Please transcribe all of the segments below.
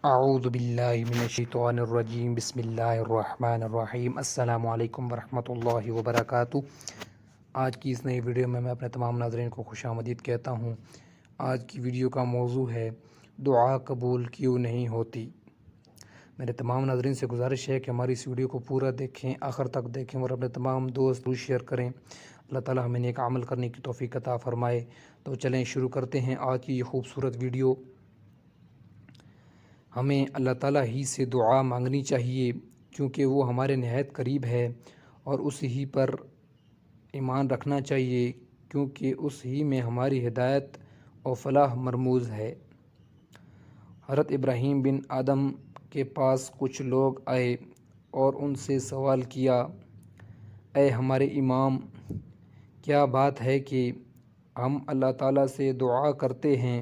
اعوذ باللہ من الشیطان الرجیم بسم اللہ الرحمن الرحیم السلام علیکم ورحمۃ اللہ وبرکاتہ۔ آج کی اس نئی ویڈیو میں اپنے تمام ناظرین کو خوش آمدید کہتا ہوں۔ آج کی ویڈیو کا موضوع ہے دعا قبول کیوں نہیں ہوتی۔ میرے تمام ناظرین سے گزارش ہے کہ ہماری اس ویڈیو کو پورا دیکھیں، آخر تک دیکھیں اور اپنے تمام دوست شیئر کریں۔ اللہ تعالی ہمیں نیک عمل کرنے کی توفیق عطا فرمائے۔ تو چلیں شروع کرتے ہیں آج کی یہ خوبصورت ویڈیو۔ ہمیں اللہ تعالیٰ ہی سے دعا مانگنی چاہیے، کیونکہ وہ ہمارے نہایت قریب ہے، اور اس ہی پر ایمان رکھنا چاہیے، کیونکہ اس ہی میں ہماری ہدایت اور فلاح مرموز ہے۔ حضرت ابراہیم بن آدم کے پاس کچھ لوگ آئے اور ان سے سوال کیا، اے ہمارے امام، کیا بات ہے کہ ہم اللہ تعالیٰ سے دعا کرتے ہیں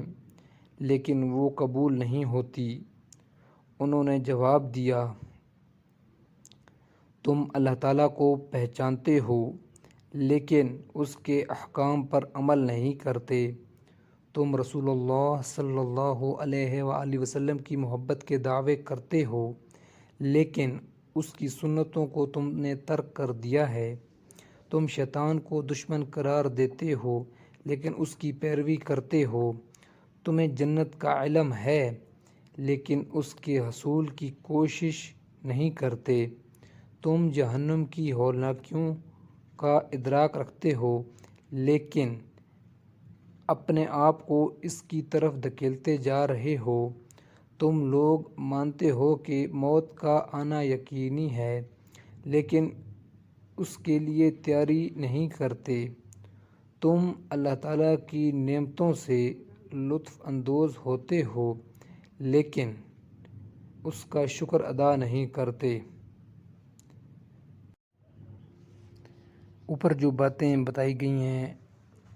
لیکن وہ قبول نہیں ہوتی؟ انہوں نے جواب دیا، تم اللہ تعالیٰ کو پہچانتے ہو لیکن اس کے احکام پر عمل نہیں کرتے۔ تم رسول اللہ صلی اللہ علیہ وآلہ وسلم کی محبت کے دعوے کرتے ہو لیکن اس کی سنتوں کو تم نے ترک کر دیا ہے۔ تم شیطان کو دشمن قرار دیتے ہو لیکن اس کی پیروی کرتے ہو۔ تمہیں جنت کا علم ہے لیکن اس کے حصول کی کوشش نہیں کرتے۔ تم جہنم کی ہولناکیوں کا ادراک رکھتے ہو لیکن اپنے آپ کو اس کی طرف دھکیلتے جا رہے ہو۔ تم لوگ مانتے ہو کہ موت کا آنا یقینی ہے لیکن اس کے لیے تیاری نہیں کرتے۔ تم اللہ تعالیٰ کی نعمتوں سے لطف اندوز ہوتے ہو لیکن اس کا شکر ادا نہیں کرتے۔ اوپر جو باتیں بتائی گئی ہیں،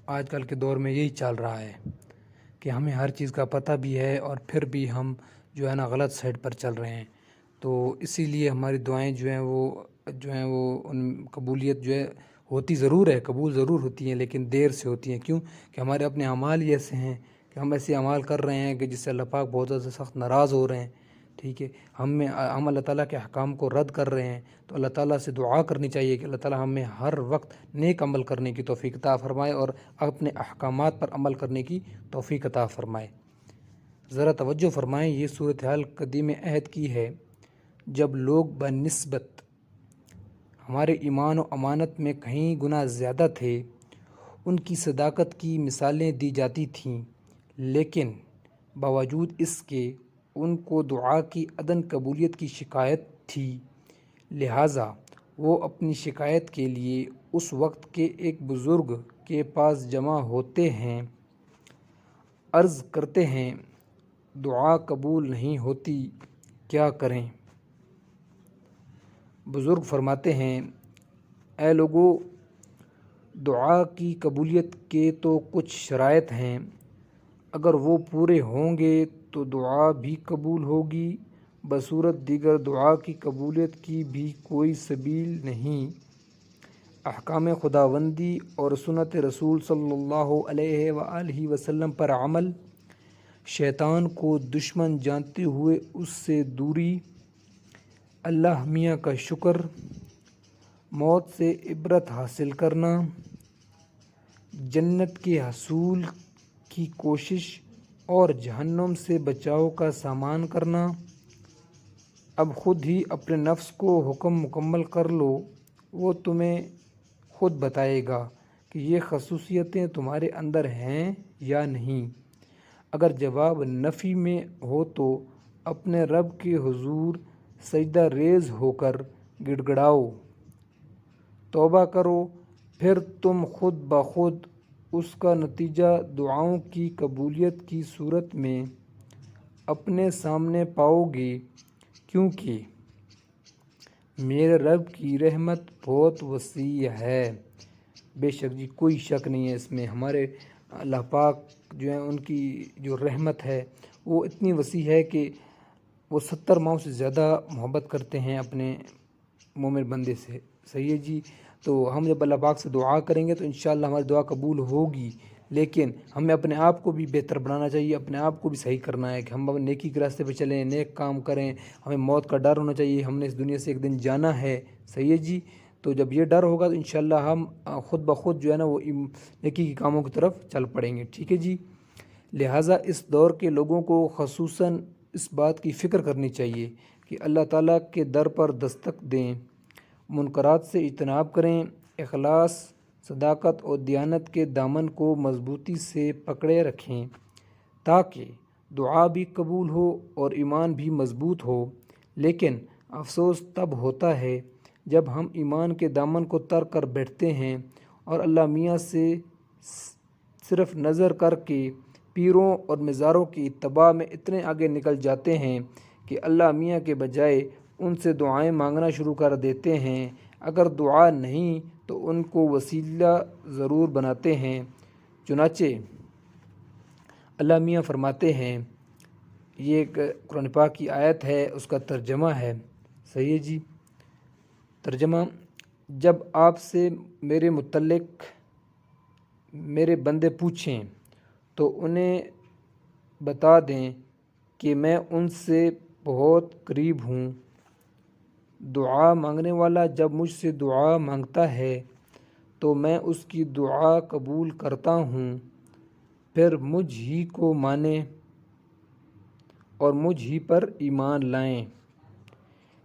آج کل کے دور میں یہی چل رہا ہے کہ ہمیں ہر چیز کا پتہ بھی ہے اور پھر بھی ہم جو ہے نا غلط سائڈ پر چل رہے ہیں۔ تو اسی لیے ہماری دعائیں جو ہیں وہ ان قبولیت جو ہے ہوتی ضرور ہے، قبول ضرور ہوتی ہیں لیکن دیر سے ہوتی ہیں۔ کیوں کہ ہمارے اپنے اعمال ہی ایسے ہیں کہ ہم ایسے اعمال کر رہے ہیں کہ جس سے اللہ پاک بہت زیادہ سخت ناراض ہو رہے ہیں۔ ٹھیک ہے، ہم اللہ تعالیٰ کے احکام کو رد کر رہے ہیں، تو اللہ تعالیٰ سے دعا کرنی چاہیے کہ اللہ تعالیٰ ہمیں ہر وقت نیک عمل کرنے کی توفیق عطا فرمائے اور اپنے احکامات پر عمل کرنے کی توفیق عطا فرمائے۔ ذرا توجہ فرمائیں، یہ صورتحال قدیم عہد کی ہے، جب لوگ بنسبت ہمارے ایمان و امانت میں کہیں گنا زیادہ تھے۔ ان کی صداقت کی مثالیں دی جاتی تھیں لیکن باوجود اس کے ان کو دعا کی عدم قبولیت کی شکایت تھی، لہٰذا وہ اپنی شکایت کے لیے اس وقت کے ایک بزرگ کے پاس جمع ہوتے ہیں، عرض کرتے ہیں، دعا قبول نہیں ہوتی، کیا کریں؟ بزرگ فرماتے ہیں، اے لوگو، دعا کی قبولیت کے تو کچھ شرائط ہیں، اگر وہ پورے ہوں گے تو دعا بھی قبول ہوگی، بصورت دیگر دعا کی قبولیت کی بھی کوئی سبیل نہیں۔ احکام خداوندی اور سنت رسول صلی اللہ علیہ وآلہ وسلم پر عمل، شیطان کو دشمن جانتے ہوئے اس سے دوری، اللہ میاں کا شکر، موت سے عبرت حاصل کرنا، جنت کے حصول کی کوشش اور جہنم سے بچاؤ کا سامان کرنا۔ اب خود ہی اپنے نفس کو حکم مکمل کر لو، وہ تمہیں خود بتائے گا کہ یہ خصوصیتیں تمہارے اندر ہیں یا نہیں۔ اگر جواب نفی میں ہو تو اپنے رب کے حضور سجدہ ریز ہو کر گڑ گڑاؤ، توبہ کرو، پھر تم خود بخود اس کا نتیجہ دعاؤں کی قبولیت کی صورت میں اپنے سامنے پاؤ گے، کیونکہ میرے رب کی رحمت بہت وسیع ہے۔ بے شک جی، کوئی شک نہیں ہے اس میں، ہمارے اللہ پاک جو ہیں ان کی جو رحمت ہے وہ اتنی وسیع ہے کہ وہ 70 ماؤں سے زیادہ محبت کرتے ہیں اپنے مومن بندے سے۔ صحیح ہے جی، تو ہم جب اللہ پاک سے دعا کریں گے تو انشاءاللہ ہماری دعا قبول ہوگی، لیکن ہمیں اپنے آپ کو بھی بہتر بنانا چاہیے، اپنے آپ کو بھی صحیح کرنا ہے کہ ہم نیکی کے راستے پہ چلیں، نیک کام کریں، ہمیں موت کا ڈر ہونا چاہیے، ہم نے اس دنیا سے ایک دن جانا ہے، صحیح ہے جی۔ تو جب یہ ڈر ہوگا تو انشاءاللہ ہم خود بخود جو ہے نا وہ نیکی کے کاموں کی طرف چل پڑیں گے، ٹھیک ہے جی۔ لہٰذا اس دور کے لوگوں کو خصوصاً اس بات کی فکر کرنی چاہیے کہ اللہ تعالیٰ کے در پر دستک دیں، منکرات سے اجتناب کریں، اخلاص، صداقت اور دیانت کے دامن کو مضبوطی سے پکڑے رکھیں تاکہ دعا بھی قبول ہو اور ایمان بھی مضبوط ہو۔ لیکن افسوس تب ہوتا ہے جب ہم ایمان کے دامن کو ترک کر بیٹھتے ہیں اور اللہ میاں سے صرف نظر کر کے پیروں اور مزاروں کی اتباع میں اتنے آگے نکل جاتے ہیں کہ اللہ میاں کے بجائے ان سے دعائیں مانگنا شروع کر دیتے ہیں، اگر دعا نہیں تو ان کو وسیلہ ضرور بناتے ہیں۔ چنانچہ اللہ میاں فرماتے ہیں، یہ ایک قرآن پاک کی آیت ہے، اس کا ترجمہ ہے، صحیح ہے جی۔ ترجمہ: جب آپ سے میرے متعلق میرے بندے پوچھیں تو انہیں بتا دیں کہ میں ان سے بہت قریب ہوں۔ دعا مانگنے والا جب مجھ سے دعا مانگتا ہے تو میں اس کی دعا قبول کرتا ہوں، پھر مجھ ہی کو مانیں اور مجھ ہی پر ایمان لائیں۔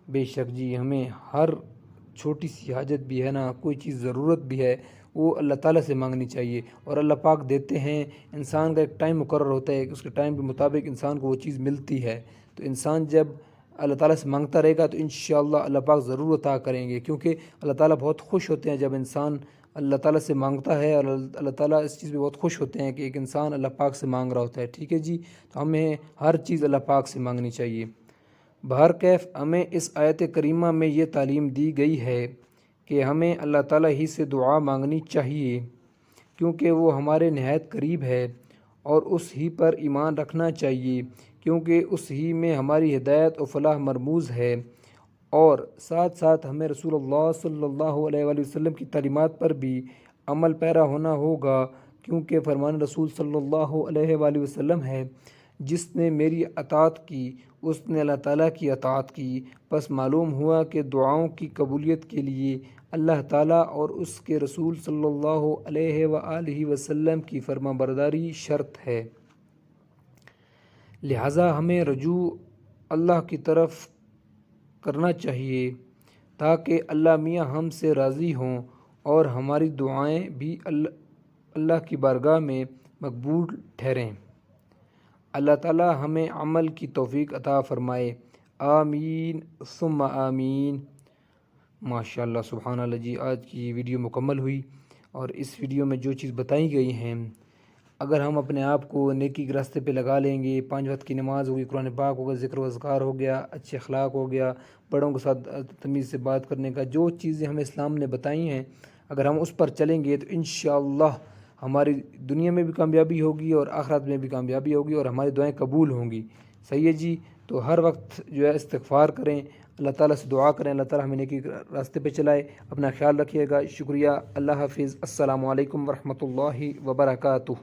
بے شک جی، ہمیں ہر چھوٹی سی حاجت بھی ہے نا، کوئی چیز ضرورت بھی ہے، وہ اللہ تعالیٰ سے مانگنی چاہیے، اور اللہ پاک دیتے ہیں۔ انسان کا ایک ٹائم مقرر ہوتا ہے کہ اس کے ٹائم کے مطابق انسان کو وہ چیز ملتی ہے، تو انسان جب اللہ تعالیٰ سے مانگتا رہے گا تو انشاءاللہ اللہ پاک ضرور عطا کریں گے، کیونکہ اللہ تعالیٰ بہت خوش ہوتے ہیں جب انسان اللہ تعالیٰ سے مانگتا ہے، اور اللہ تعالیٰ اس چیز پہ بہت خوش ہوتے ہیں کہ ایک انسان اللہ پاک سے مانگ رہا ہوتا ہے، ٹھیک ہے جی۔ تو ہمیں ہر چیز اللہ پاک سے مانگنی چاہیے۔ بہرکیف ہمیں اس آیت کریمہ میں یہ تعلیم دی گئی ہے کہ ہمیں اللہ تعالیٰ ہی سے دعا مانگنی چاہیے، کیونکہ وہ ہمارے نہایت قریب ہے، اور اس ہی پر ایمان رکھنا چاہیے، کیونکہ اس ہی میں ہماری ہدایت و فلاح مرموز ہے، اور ساتھ ساتھ ہمیں رسول اللہ صلی اللہ علیہ وآلہ وسلم کی تعلیمات پر بھی عمل پیرا ہونا ہوگا، کیونکہ فرمان رسول صلی اللہ علیہ وآلہ وسلم ہے، جس نے میری اطاعت کی اس نے اللہ تعالیٰ کی اطاعت کی۔ پس معلوم ہوا کہ دعاؤں کی قبولیت کے لیے اللہ تعالیٰ اور اس کے رسول صلی اللہ علیہ وآلہ وسلم کی فرما برداری شرط ہے۔ لہٰذا ہمیں رجوع اللہ کی طرف کرنا چاہیے تاکہ اللہ میاں ہم سے راضی ہوں اور ہماری دعائیں بھی اللہ کی بارگاہ میں مقبول ٹھہریں۔ اللہ تعالیٰ ہمیں عمل کی توفیق عطا فرمائے، آمین ثم آمین۔ ماشاءاللہ، سبحان اللہ جی، آج کی ویڈیو مکمل ہوئی، اور اس ویڈیو میں جو چیز بتائی گئی ہیں، اگر ہم اپنے آپ کو نیکی کے راستے پہ لگا لیں گے، 5 وقت کی نماز ہوگی، قرآن پاک ہوگا، ذکر و اذکار ہو گیا، اچھے اخلاق ہو گیا، بڑوں کے ساتھ تمیز سے بات کرنے کا، جو چیزیں ہمیں اسلام نے بتائی ہیں، اگر ہم اس پر چلیں گے تو انشاءاللہ ہماری دنیا میں بھی کامیابی ہوگی اور آخرت میں بھی کامیابی ہوگی، اور ہماری دعائیں قبول ہوں گی، صحیح ہے جی۔ تو ہر وقت جو ہے استغفار کریں، اللہ تعالیٰ سے دعا کریں، اللہ تعالیٰ ہمیں نیکی کے راستے پہ چلائے۔ اپنا خیال رکھیے گا، شکریہ، اللہ حافظ، السلام علیکم ورحمۃ اللہ وبرکاتہ۔